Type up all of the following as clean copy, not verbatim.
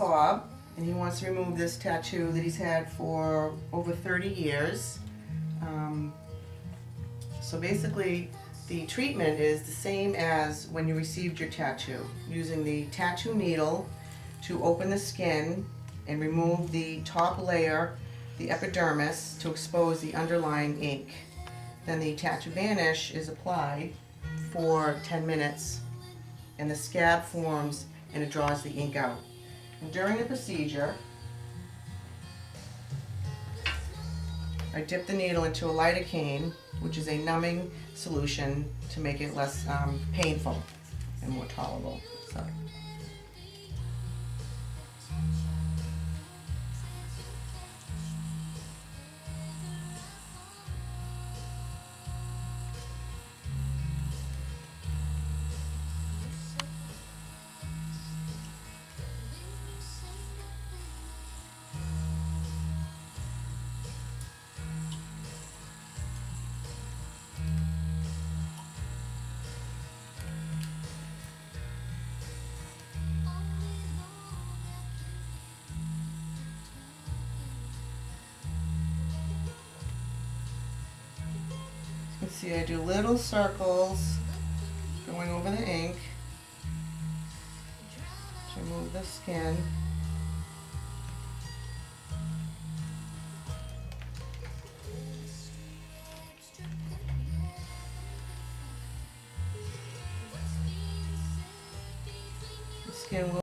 Bob, and he wants to remove this tattoo that he's had for over 30 years. So basically, the treatment is the same as when you received your tattoo, using the tattoo needle to open the skin and remove the top layer, the epidermis, to expose the underlying ink. Then the tattoo vanish is applied for 10 minutes, and the scab forms and it draws the ink out. And during the procedure, I dip the needle into a lidocaine, which is a numbing solution to make it less painful and more tolerable. So. You can see I do little circles going over the ink to remove the skin. The skin will.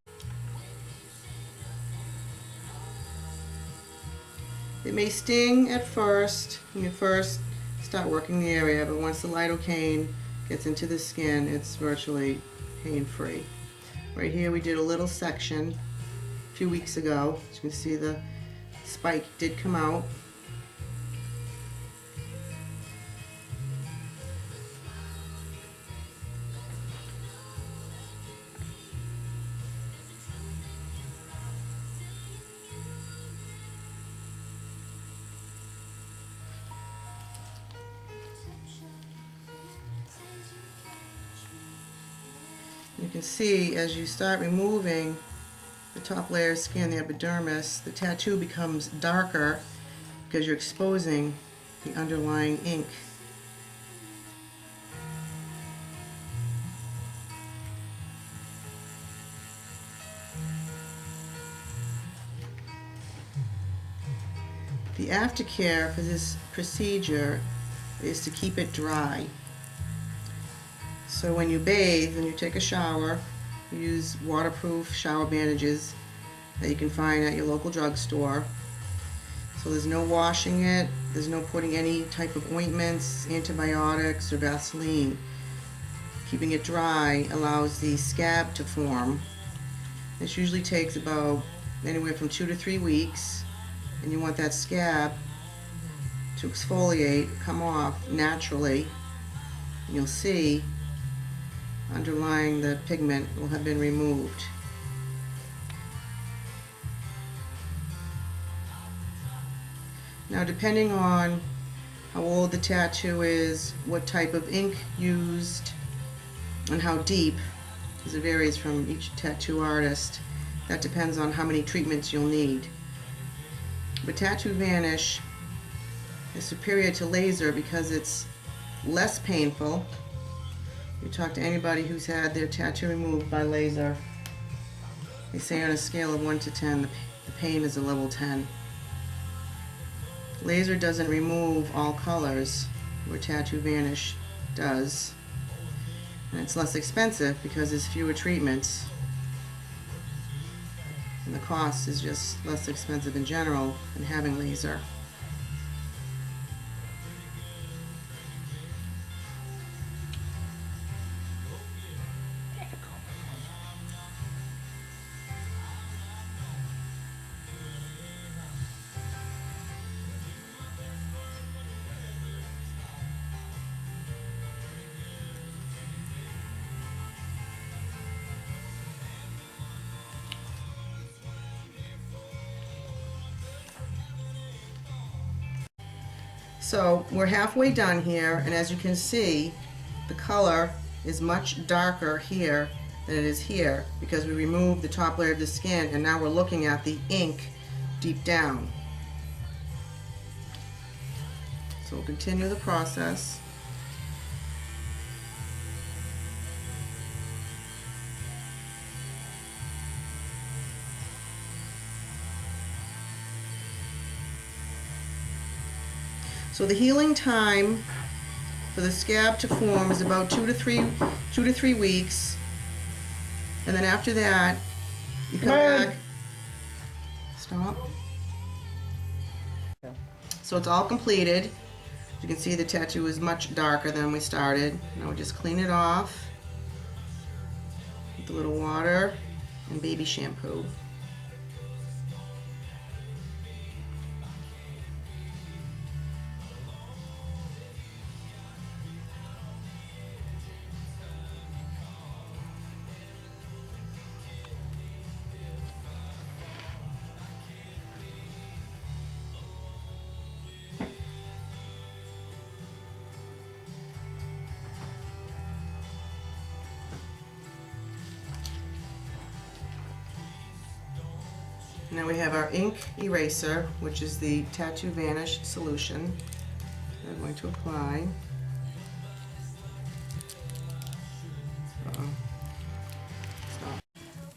It may sting at first when you first start working the area, but once the lidocaine gets into the skin, it's virtually pain-free. Right here we did a little section a few weeks ago. As you can see, the spike did come out. You can see as you start removing the top layer of skin, the epidermis, the tattoo becomes darker because you're exposing the underlying ink. The aftercare for this procedure is to keep it dry. So when you bathe and you take a shower, you use waterproof shower bandages that you can find at your local drugstore. So there's no washing it, there's no putting any type of ointments, antibiotics, or Vaseline. Keeping it dry allows the scab to form. This usually takes about anywhere from 2 to 3 weeks, and you want that scab to exfoliate, come off naturally. And you'll see underlying the pigment will have been removed. Now, depending on how old the tattoo is, what type of ink used, and how deep, because it varies from each tattoo artist, that depends on how many treatments you'll need. But tattoo vanish is superior to laser because it's less painful. You talk to anybody who's had their tattoo removed by laser, they say on a scale of 1 to 10, the pain is a level 10. Laser doesn't remove all colors, where tattoo vanish does. And it's less expensive because there's fewer treatments. And the cost is just less expensive in general than having laser. So we're halfway done here, and as you can see, the color is much darker here than it is here, because we removed the top layer of the skin and now we're looking at the ink deep down. So we'll continue the process. So the healing time for the scab to form is about 2 to 3 weeks, and then after that you come back. Stop. So it's all completed. You can see the tattoo is much darker than we started. Now we just clean it off with a little water and baby shampoo. Now we have our ink eraser, which is the Tattoo Vanish solution. I'm going to apply.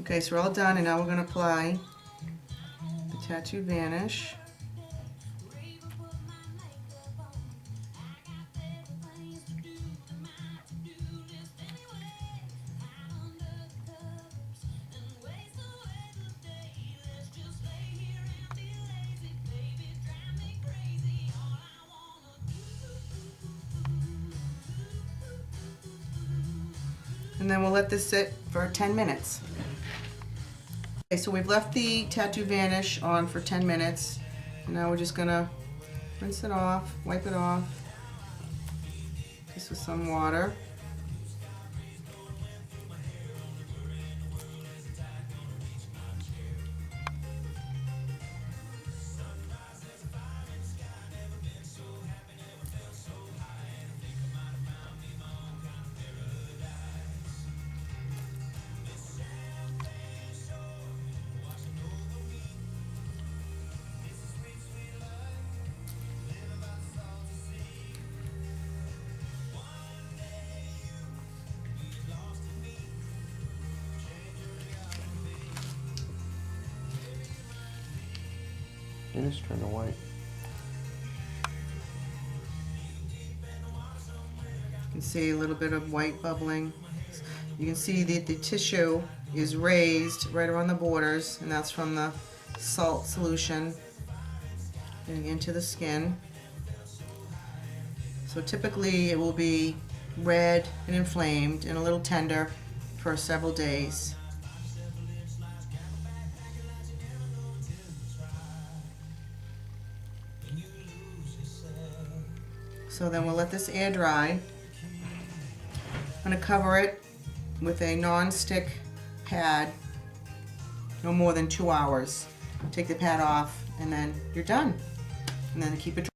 Okay, so we're all done, and now we're going to apply the Tattoo Vanish. And then we'll let this sit for 10 minutes. Okay, so we've left the Tattoo Vanish on for 10 minutes. And now we're just gonna rinse it off, wipe it off, just with some water. It is turning white. You can see a little bit of white bubbling. You can see that the tissue is raised right around the borders, and that's from the salt solution getting into the skin. So typically it will be red and inflamed and a little tender for several days. So then we'll let this air dry. I'm going to cover it with a non-stick pad, no more than 2 hours. Take the pad off and then you're done. And then keep it dry.